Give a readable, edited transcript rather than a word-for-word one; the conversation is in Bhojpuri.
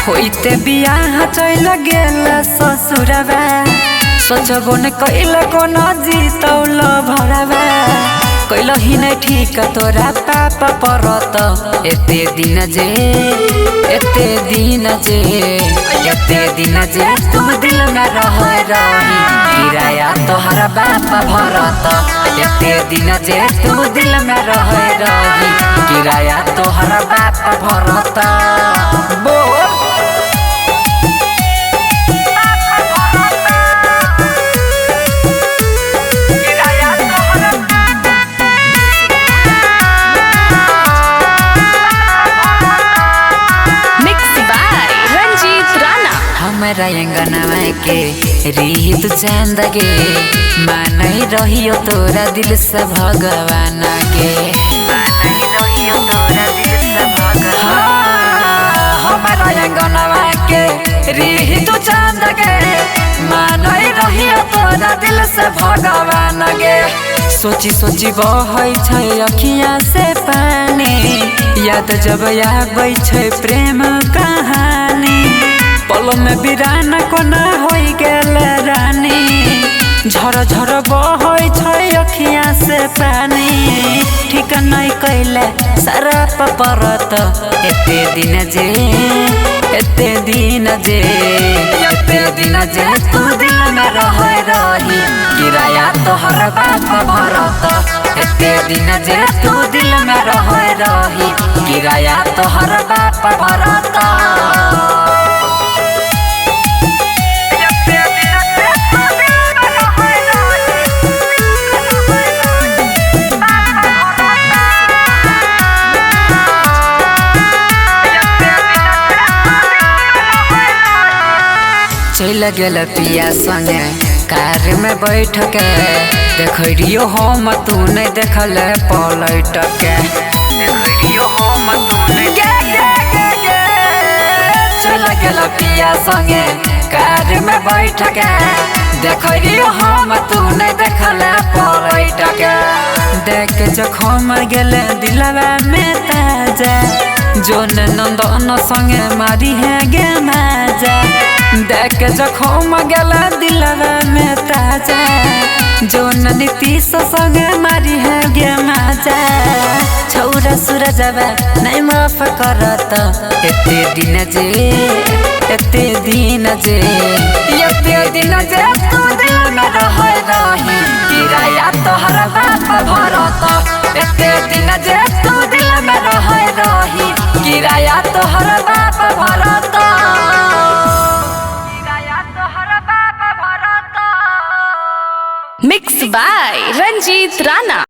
होइते बियाह चल गेल ससुरवा सोचबो न कैल कोन जीतौल भरवा कैल ही नहीं ठीक तोरा पाप परत एते दिन जे तुम दिल में रह रही किराया तोहरा बाप भरत एते दिन जे तुम दिल में रह रही किराया तोहरा बाप भरत बोल हमारा अंगनवा के रीत चंद गे मानई रहियो तोरा दिल से भगवान गे हमारा अंगनवा के रीत चंद गे मानई रहियो तोरा दिल से भगवान गे सोची सोची बहै छै अखियां से पानी याद जब आबै छै प्रेम कहानी पल में बिराना कोना होई गेल रानी झर झर बहै छै अखियां से पानी ठीक नहीं कैले सारा परत एते दिन जे तू दिल में रह रही किराया तोहर बाप भरत एते दिन जे तू दिल में रह रही किराया तोहर बाप भरत चल गेल पिया संगे कार में बैठ के देखियो हम तू नहीं देखल पलट के चल गेल पिया संगे कार में बैठ के देखियो हम तू नहीं देखल पलट के देख जखम गेल दिलवा में ताजा जोन नंदन संगे मारी है गे माजा देख जखम गेला दिलवा में ताजा जोन नीतीश संगे मारी है गे माजा छौरा सूरजवा नहीं माफ करत एते दिन जे तू दिल में रह रही किराया तोहरा बाप भरत एते दिन जे तू दिल में रह रही किराया तोहरा बाप भरत Mixed by Ranjit Rana।